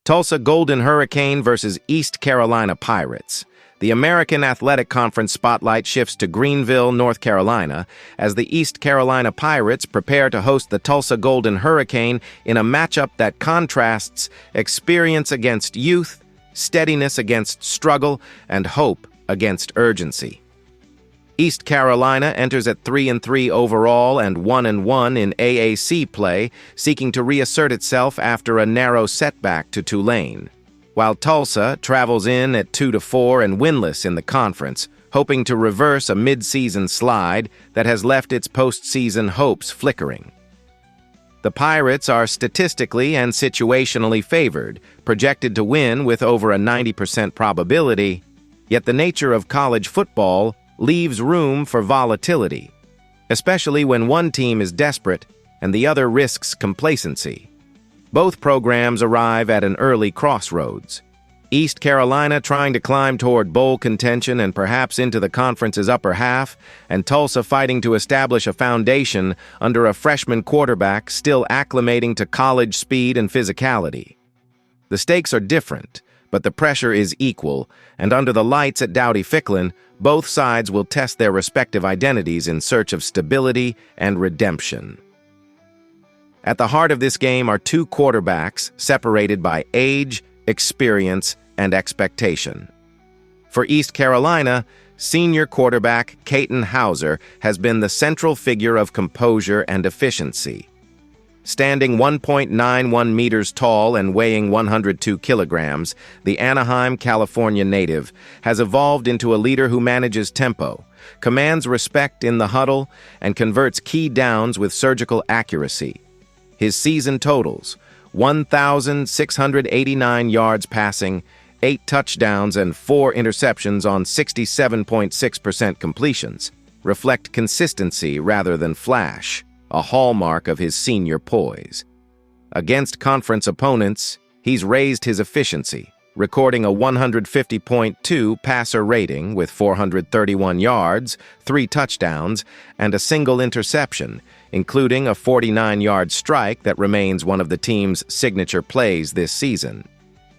Tulsa Golden Hurricane versus East Carolina Pirates. The American Athletic Conference spotlight shifts to Greenville, North Carolina, as the East Carolina Pirates prepare to host the Tulsa Golden Hurricane in a matchup that contrasts experience against youth, steadiness against struggle, and hope against urgency. East Carolina enters at 3-3 overall and 1-1 in AAC play, seeking to reassert itself after a narrow setback to Tulane, while Tulsa travels in at 2-4 and winless in the conference, hoping to reverse a mid-season slide that has left its postseason hopes flickering. The Pirates are statistically and situationally favored, projected to win with over a 90% probability, yet the nature of college football leaves room for volatility, especially when one team is desperate and the other risks complacency. Both programs arrive at an early crossroads. East Carolina trying to climb toward bowl contention and perhaps into the conference's upper half, and Tulsa fighting to establish a foundation under a freshman quarterback still acclimating to college speed and physicality. The stakes are different, but the pressure is equal, and under the lights at Dowdy-Ficklin, both sides will test their respective identities in search of stability and redemption. At the heart of this game are two quarterbacks separated by age, experience, and expectation. For East Carolina, senior quarterback Katin Hauser has been the central figure of composure and efficiency. Standing 1.91 meters tall and weighing 102 kilograms, the Anaheim, California native has evolved into a leader who manages tempo, commands respect in the huddle, and converts key downs with surgical accuracy. His season totals: 1,689 yards passing, 8 touchdowns, and 4 interceptions on 67.6% completions reflect consistency rather than flash, a hallmark of his senior poise. Against conference opponents, he's raised his efficiency, recording a 150.2 passer rating with 431 yards, 3 touchdowns, and a single interception, including a 49-yard strike that remains one of the team's signature plays this season.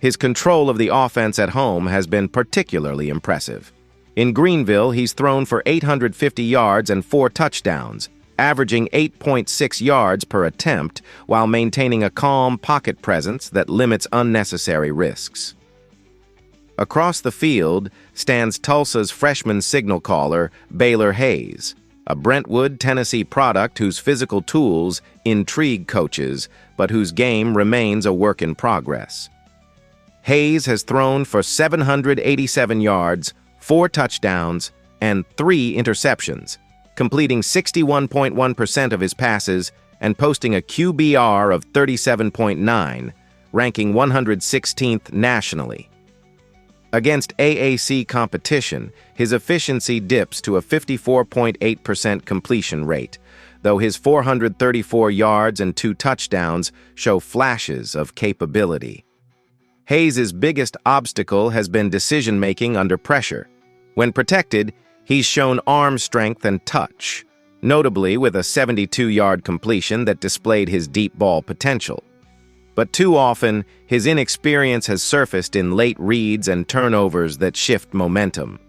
His control of the offense at home has been particularly impressive. In Greenville, he's thrown for 850 yards and 4 touchdowns, averaging 8.6 yards per attempt while maintaining a calm pocket presence that limits unnecessary risks. Across the field stands Tulsa's freshman signal caller, Baylor Hayes, a Brentwood, Tennessee product whose physical tools intrigue coaches, but whose game remains a work in progress. Hayes has thrown for 787 yards, 4 touchdowns, and 3 interceptions, completing 61.1% of his passes and posting a QBR of 37.9, ranking 116th nationally. Against AAC competition, his efficiency dips to a 54.8% completion rate, though his 434 yards and 2 touchdowns show flashes of capability. Hayes' biggest obstacle has been decision-making under pressure. When protected, he's shown arm strength and touch, notably with a 72-yard completion that displayed his deep ball potential. But too often, his inexperience has surfaced in late reads and turnovers that shift momentum.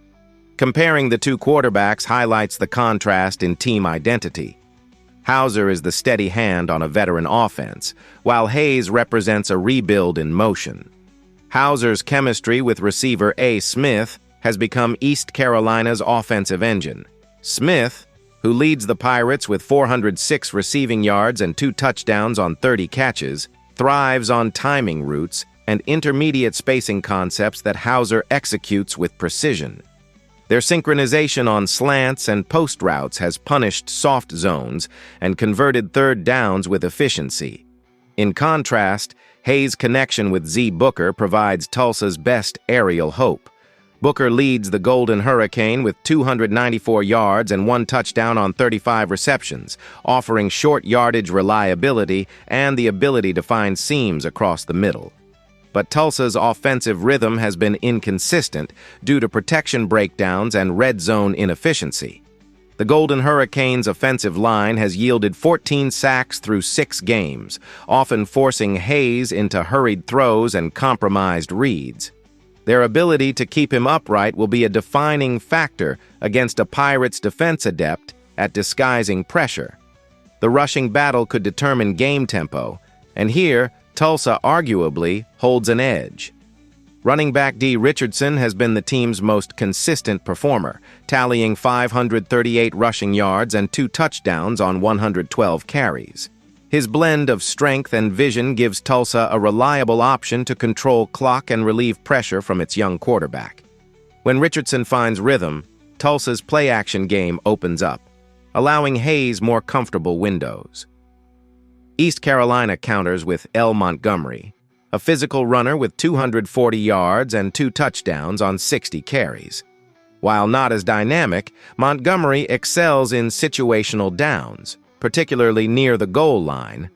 Comparing the two quarterbacks highlights the contrast in team identity. Hauser is the steady hand on a veteran offense, while Hayes represents a rebuild in motion. Hauser's chemistry with receiver A. Smith has become East Carolina's offensive engine. Smith, who leads the Pirates with 406 receiving yards and 2 touchdowns on 30 catches, thrives on timing routes and intermediate spacing concepts that Hauser executes with precision. Their synchronization on slants and post routes has punished soft zones and converted third downs with efficiency. In contrast, Hayes' connection with Z. Booker provides Tulsa's best aerial hope. Booker leads the Golden Hurricane with 294 yards and 1 touchdown on 35 receptions, offering short yardage reliability and the ability to find seams across the middle. But Tulsa's offensive rhythm has been inconsistent due to protection breakdowns and red zone inefficiency. The Golden Hurricanes' offensive line has yielded 14 sacks through 6 games, often forcing Hayes into hurried throws and compromised reads. Their ability to keep him upright will be a defining factor against a Pirates defense adept at disguising pressure. The rushing battle could determine game tempo, and here, Tulsa arguably holds an edge. Running back D. Richardson has been the team's most consistent performer, tallying 538 rushing yards and 2 touchdowns on 112 carries. His blend of strength and vision gives Tulsa a reliable option to control clock and relieve pressure from its young quarterback. When Richardson finds rhythm, Tulsa's play-action game opens up, allowing Hayes more comfortable windows. East Carolina counters with L. Montgomery, a physical runner with 240 yards and 2 touchdowns on 60 carries. While not as dynamic, Montgomery excels in situational downs, particularly near the goal line,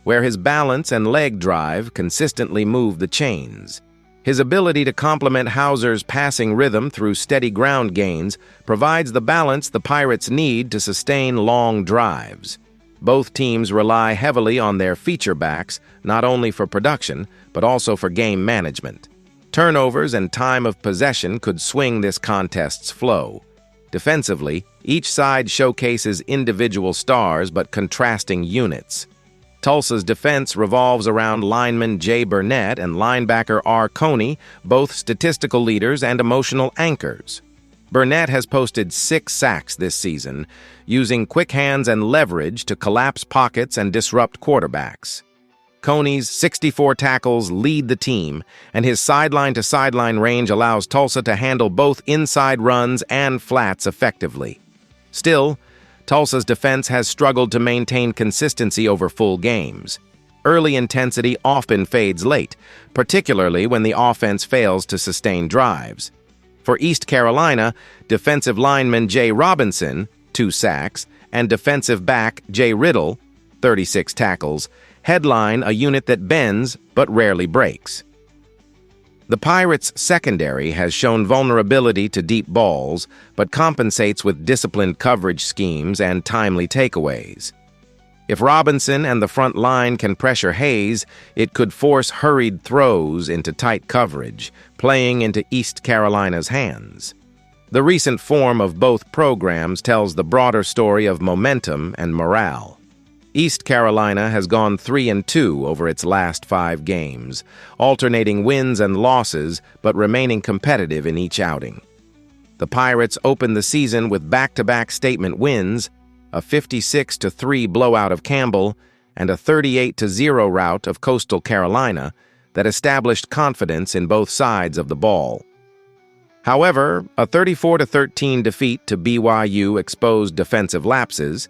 where his balance and leg drive consistently move the chains. His ability to complement Hauser's passing rhythm through steady ground gains provides the balance the Pirates need to sustain long drives. Both teams rely heavily on their feature backs, not only for production, but also for game management. Turnovers and time of possession could swing this contest's flow. Defensively, each side showcases individual stars but contrasting units. Tulsa's defense revolves around lineman Jay Burnett and linebacker R. Coney, both statistical leaders and emotional anchors. Burnett has posted 6 sacks this season, using quick hands and leverage to collapse pockets and disrupt quarterbacks. Coney's 64 tackles lead the team, and his sideline-to-sideline range allows Tulsa to handle both inside runs and flats effectively. Still, Tulsa's defense has struggled to maintain consistency over full games. Early intensity often fades late, particularly when the offense fails to sustain drives. For East Carolina, defensive lineman Jay Robinson, 2 sacks, and defensive back Jay Riddle, 36 tackles, headline a unit that bends but rarely breaks. The Pirates' secondary has shown vulnerability to deep balls, but compensates with disciplined coverage schemes and timely takeaways. If Robinson and the front line can pressure Hayes, it could force hurried throws into tight coverage, playing into East Carolina's hands. The recent form of both programs tells the broader story of momentum and morale. East Carolina has gone 3-2 over its last 5 games, alternating wins and losses but remaining competitive in each outing. The Pirates opened the season with back-to-back statement wins, a 56-3 blowout of Campbell, and a 38-0 rout of Coastal Carolina that established confidence in both sides of the ball. However, a 34-13 defeat to BYU exposed defensive lapses,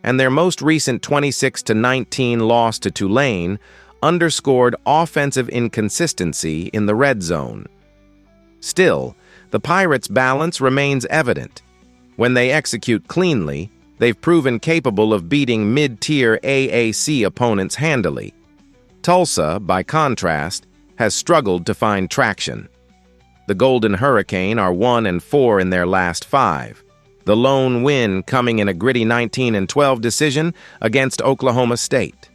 and their most recent 26-19 loss to Tulane underscored offensive inconsistency in the red zone. Still, the Pirates' balance remains evident. When they execute cleanly, they've proven capable of beating mid-tier AAC opponents handily. Tulsa, by contrast, has struggled to find traction. The Golden Hurricane are 1-4 in their last 5. The lone win coming in a gritty 19-12 decision against Oklahoma State.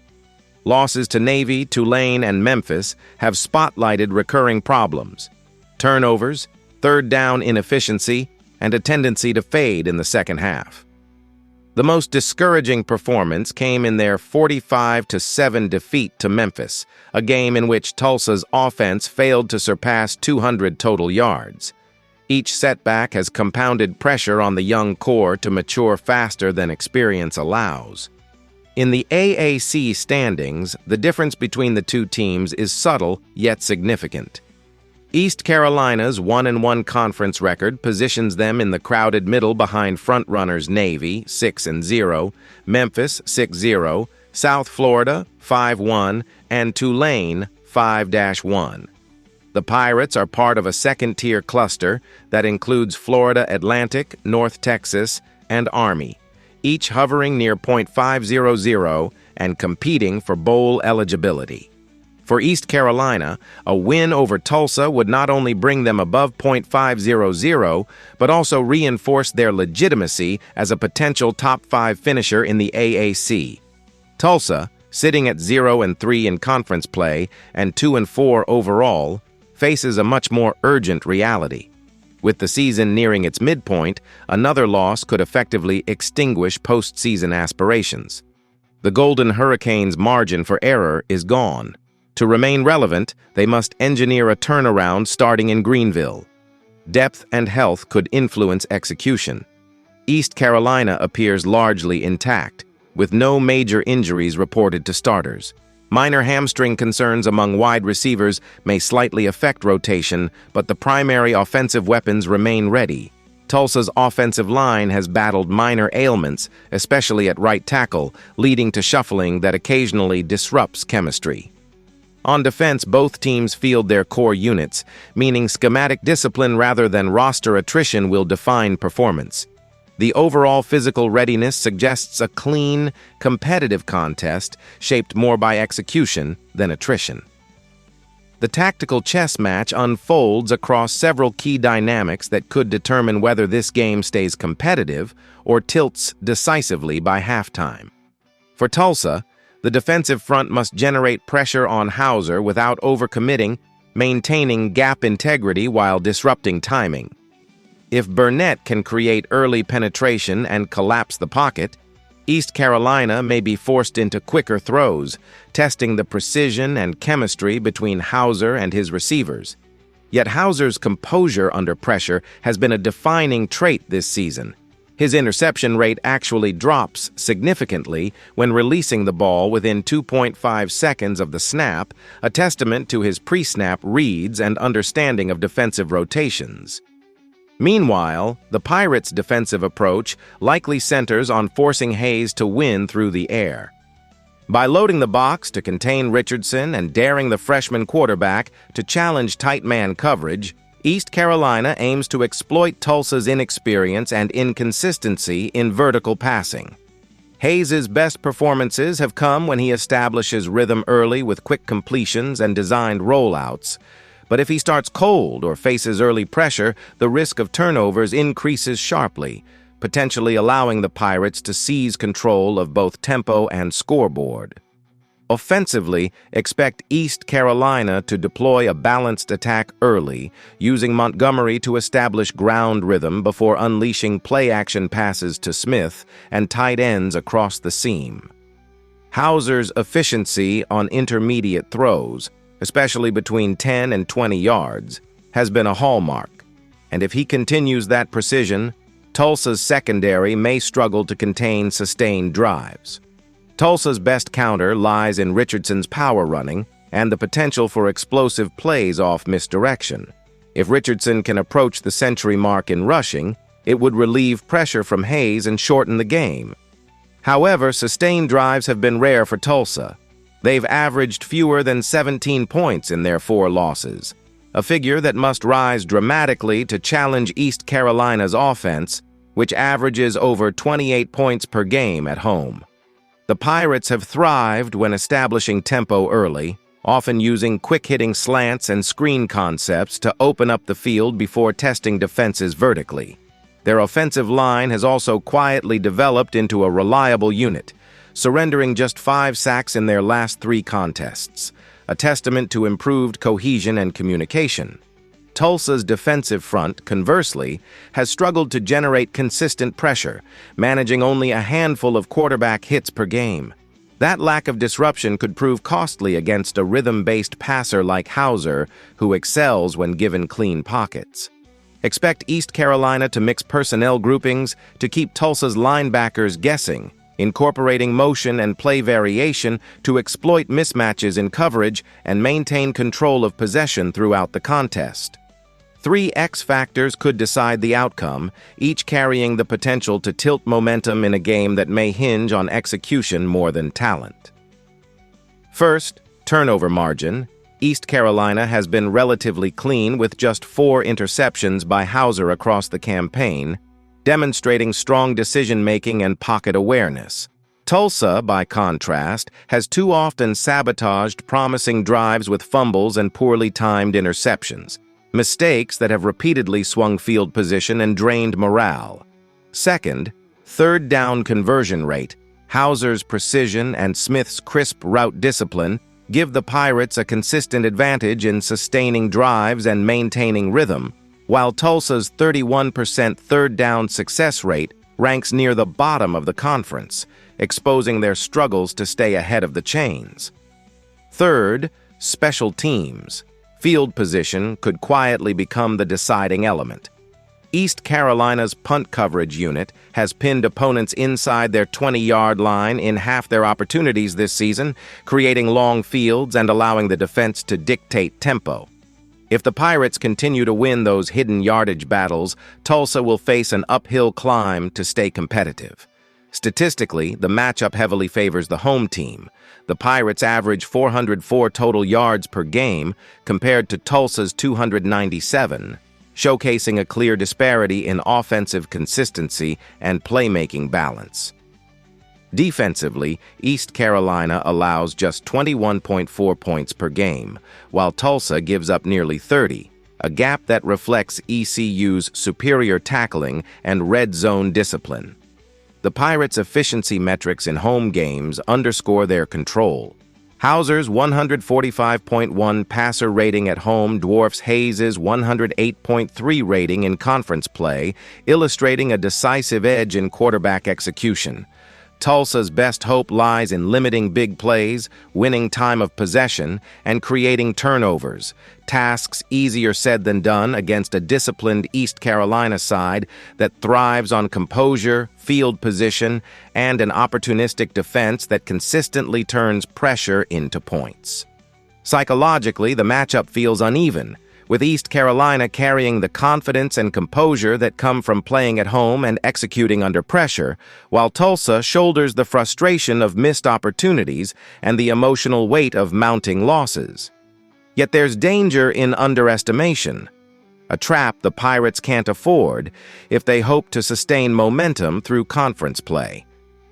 Losses to Navy, Tulane, and Memphis have spotlighted recurring problems: turnovers, third down inefficiency, and a tendency to fade in the second half. The most discouraging performance came in their 45-7 defeat to Memphis, a game in which Tulsa's offense failed to surpass 200 total yards. Each setback has compounded pressure on the young core to mature faster than experience allows. In the AAC standings, the difference between the two teams is subtle yet significant. East Carolina's 1-1 conference record positions them in the crowded middle behind frontrunners Navy, 6-0, Memphis, 6-0, South Florida, 5-1, and Tulane, 5-1. The Pirates are part of a second-tier cluster that includes Florida Atlantic, North Texas, and Army, each hovering near .500 and competing for bowl eligibility. For East Carolina, a win over Tulsa would not only bring them above .500, but also reinforce their legitimacy as a potential top 5 finisher in the AAC. Tulsa, sitting at 0-3 in conference play and 2-4 overall, faces a much more urgent reality. With the season nearing its midpoint, another loss could effectively extinguish postseason aspirations. The Golden Hurricanes' margin for error is gone. To remain relevant, they must engineer a turnaround starting in Greenville. Depth and health could influence execution. East Carolina appears largely intact, with no major injuries reported to starters. Minor hamstring concerns among wide receivers may slightly affect rotation, but the primary offensive weapons remain ready. Tulsa's offensive line has battled minor ailments, especially at right tackle, leading to shuffling that occasionally disrupts chemistry. On defense, both teams field their core units, meaning schematic discipline rather than roster attrition will define performance. The overall physical readiness suggests a clean, competitive contest shaped more by execution than attrition. The tactical chess match unfolds across several key dynamics that could determine whether this game stays competitive or tilts decisively by halftime. For Tulsa, the defensive front must generate pressure on Hauser without overcommitting, maintaining gap integrity while disrupting timing. If Burnett can create early penetration and collapse the pocket, East Carolina may be forced into quicker throws, testing the precision and chemistry between Hauser and his receivers. Yet Hauser's composure under pressure has been a defining trait this season. His interception rate actually drops significantly when releasing the ball within 2.5 seconds of the snap, a testament to his pre-snap reads and understanding of defensive rotations. Meanwhile, the Pirates' defensive approach likely centers on forcing Hayes to win through the air. By loading the box to contain Richardson and daring the freshman quarterback to challenge tight man coverage, East Carolina aims to exploit Tulsa's inexperience and inconsistency in vertical passing. Hayes' best performances have come when he establishes rhythm early with quick completions and designed rollouts. But if he starts cold or faces early pressure, the risk of turnovers increases sharply, potentially allowing the Pirates to seize control of both tempo and scoreboard. Offensively, expect East Carolina to deploy a balanced attack early, using Montgomery to establish ground rhythm before unleashing play-action passes to Smith and tight ends across the seam. Hauser's efficiency on intermediate throws, especially between 10 and 20 yards, has been a hallmark, and if he continues that precision, Tulsa's secondary may struggle to contain sustained drives. Tulsa's best counter lies in Richardson's power running and the potential for explosive plays off misdirection. If Richardson can approach the century mark in rushing, it would relieve pressure from Hayes and shorten the game. However, sustained drives have been rare for Tulsa. They've averaged fewer than 17 points in their 4 losses, a figure that must rise dramatically to challenge East Carolina's offense, which averages over 28 points per game at home. The Pirates have thrived when establishing tempo early, often using quick-hitting slants and screen concepts to open up the field before testing defenses vertically. Their offensive line has also quietly developed into a reliable unit, surrendering just 5 sacks in their last 3 contests, a testament to improved cohesion and communication. Tulsa's defensive front, conversely, has struggled to generate consistent pressure, managing only a handful of quarterback hits per game. That lack of disruption could prove costly against a rhythm-based passer like Hauser, who excels when given clean pockets. Expect East Carolina to mix personnel groupings to keep Tulsa's linebackers guessing, incorporating motion and play variation to exploit mismatches in coverage and maintain control of possession throughout the contest. 3 X factors could decide the outcome, each carrying the potential to tilt momentum in a game that may hinge on execution more than talent. First, turnover margin. East Carolina has been relatively clean with just 4 interceptions by Hauser across the campaign, demonstrating strong decision-making and pocket awareness. Tulsa, by contrast, has too often sabotaged promising drives with fumbles and poorly timed interceptions, mistakes that have repeatedly swung field position and drained morale. Second, third down conversion rate. Hauser's precision and Smith's crisp route discipline give the Pirates a consistent advantage in sustaining drives and maintaining rhythm, while Tulsa's 31% third down success rate ranks near the bottom of the conference, exposing their struggles to stay ahead of the chains. Third, special teams. Field position could quietly become the deciding element. East Carolina's punt coverage unit has pinned opponents inside their 20-yard line in half their opportunities this season, creating long fields and allowing the defense to dictate tempo. If the Pirates continue to win those hidden yardage battles, Tulsa will face an uphill climb to stay competitive. Statistically, the matchup heavily favors the home team. The Pirates average 404 total yards per game compared to Tulsa's 297, showcasing a clear disparity in offensive consistency and playmaking balance. Defensively, East Carolina allows just 21.4 points per game, while Tulsa gives up nearly 30, a gap that reflects ECU's superior tackling and red zone discipline. The Pirates' efficiency metrics in home games underscore their control. Hauser's 145.1 passer rating at home dwarfs Hayes' 108.3 rating in conference play, illustrating a decisive edge in quarterback execution. Tulsa's best hope lies in limiting big plays, winning time of possession, and creating turnovers, tasks easier said than done against a disciplined East Carolina side that thrives on composure, field position, and an opportunistic defense that consistently turns pressure into points. Psychologically, the matchup feels uneven, with East Carolina carrying the confidence and composure that come from playing at home and executing under pressure, while Tulsa shoulders the frustration of missed opportunities and the emotional weight of mounting losses. Yet there's danger in underestimation, a trap the Pirates can't afford if they hope to sustain momentum through conference play.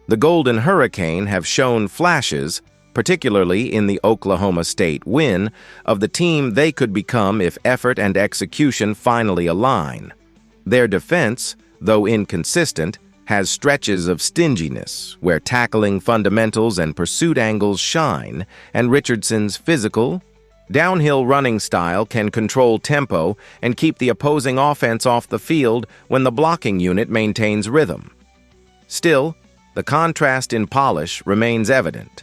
The Golden Hurricane have shown flashes, particularly in the Oklahoma State win, of the team they could become if effort and execution finally align. Their defense, though inconsistent, has stretches of stinginess, where tackling fundamentals and pursuit angles shine, and Richardson's physical, downhill running style can control tempo and keep the opposing offense off the field when the blocking unit maintains rhythm. Still, the contrast in polish remains evident.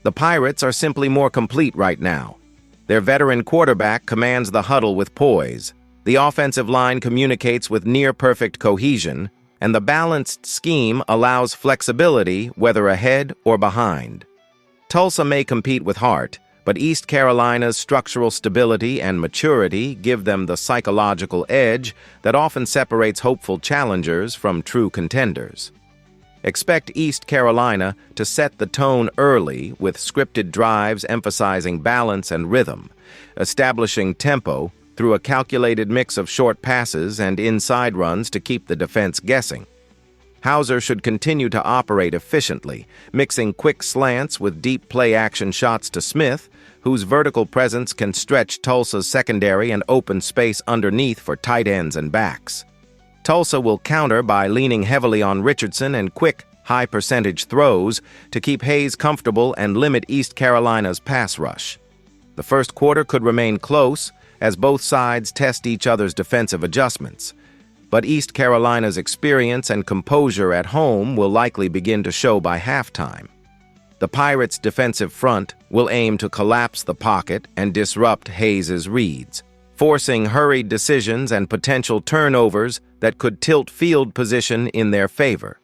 The Pirates are simply more complete right now. Their veteran quarterback commands the huddle with poise, the offensive line communicates with near-perfect cohesion, and the balanced scheme allows flexibility whether ahead or behind. Tulsa may compete with heart, but East Carolina's structural stability and maturity give them the psychological edge that often separates hopeful challengers from true contenders. Expect East Carolina to set the tone early with scripted drives emphasizing balance and rhythm, establishing tempo through a calculated mix of short passes and inside runs to keep the defense guessing. Hauser should continue to operate efficiently, mixing quick slants with deep play-action shots to Smith, whose vertical presence can stretch Tulsa's secondary and open space underneath for tight ends and backs. Tulsa will counter by leaning heavily on Richardson and quick, high-percentage throws to keep Hayes comfortable and limit East Carolina's pass rush. The first quarter could remain close as both sides test each other's defensive adjustments, but East Carolina's experience and composure at home will likely begin to show by halftime. The Pirates' defensive front will aim to collapse the pocket and disrupt Hayes' reads, forcing hurried decisions and potential turnovers that could tilt field position in their favor.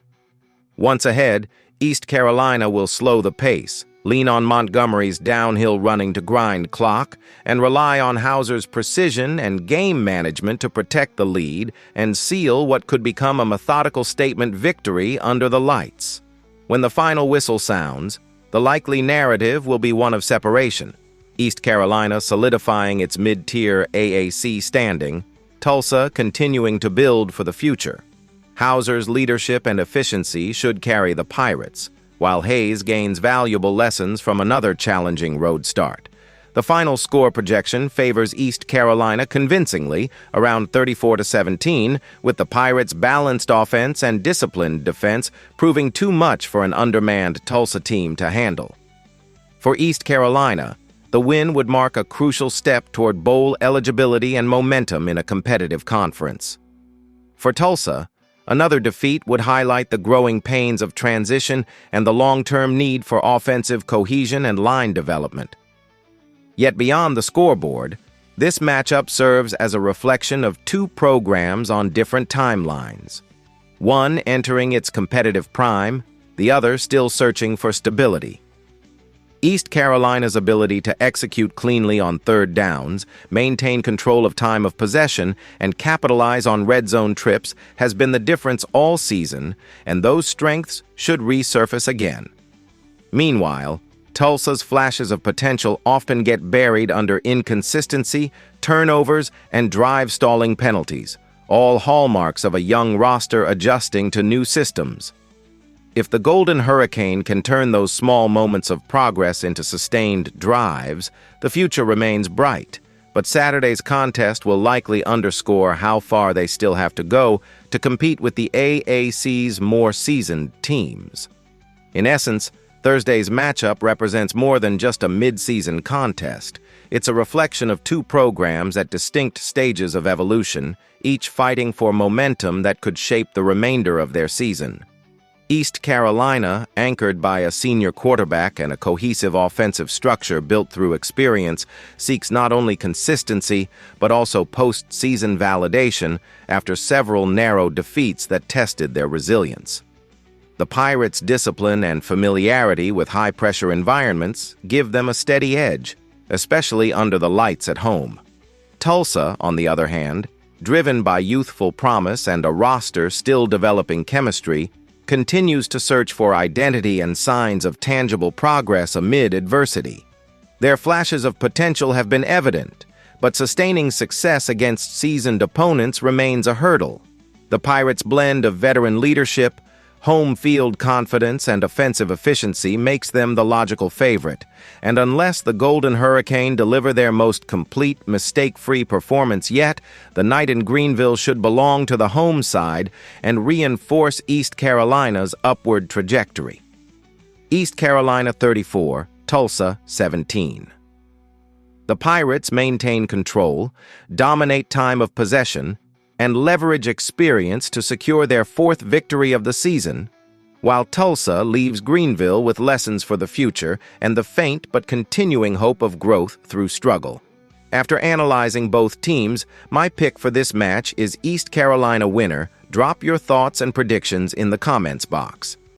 Once ahead, East Carolina will slow the pace, lean on Montgomery's downhill running to grind clock, and rely on Hauser's precision and game management to protect the lead and seal what could become a methodical statement victory under the lights. When the final whistle sounds, the likely narrative will be one of separation, East Carolina solidifying its mid-tier AAC standing, Tulsa continuing to build for the future. Hauser's leadership and efficiency should carry the Pirates, while Hayes gains valuable lessons from another challenging road start. The final score projection favors East Carolina convincingly, around 34-17, with the Pirates' balanced offense and disciplined defense proving too much for an undermanned Tulsa team to handle. For East Carolina, the win would mark a crucial step toward bowl eligibility and momentum in a competitive conference. For Tulsa, another defeat would highlight the growing pains of transition and the long-term need for offensive cohesion and line development. Yet beyond the scoreboard, this matchup serves as a reflection of two programs on different timelines. One entering its competitive prime, the other still searching for stability. East Carolina's ability to execute cleanly on third downs, maintain control of time of possession, and capitalize on red zone trips has been the difference all season, and those strengths should resurface again. Meanwhile, Tulsa's flashes of potential often get buried under inconsistency, turnovers, and drive-stalling penalties, all hallmarks of a young roster adjusting to new systems. If the Golden Hurricane can turn those small moments of progress into sustained drives, the future remains bright. But Saturday's contest will likely underscore how far they still have to go to compete with the AAC's more seasoned teams. In essence, Thursday's matchup represents more than just a mid-season contest. It's a reflection of two programs at distinct stages of evolution, each fighting for momentum that could shape the remainder of their season. East Carolina, anchored by a senior quarterback and a cohesive offensive structure built through experience, seeks not only consistency but also post-season validation after several narrow defeats that tested their resilience. The Pirates' discipline and familiarity with high-pressure environments give them a steady edge, especially under the lights at home. Tulsa, on the other hand, driven by youthful promise and a roster still developing chemistry, continues to search for identity and signs of tangible progress amid adversity. Their flashes of potential have been evident, but sustaining success against seasoned opponents remains a hurdle. The Pirates' blend of veteran leadership, home field confidence, and offensive efficiency makes them the logical favorite, and unless the Golden Hurricane deliver their most complete, mistake-free performance yet, the night in Greenville should belong to the home side and reinforce East Carolina's upward trajectory. East Carolina 34, Tulsa 17. The Pirates maintain control, dominate time of possession, and leverage experience to secure their fourth victory of the season, while Tulsa leaves Greenville with lessons for the future and the faint but continuing hope of growth through struggle. After analyzing both teams, my pick for this match is East Carolina winner. Drop your thoughts and predictions in the comments box.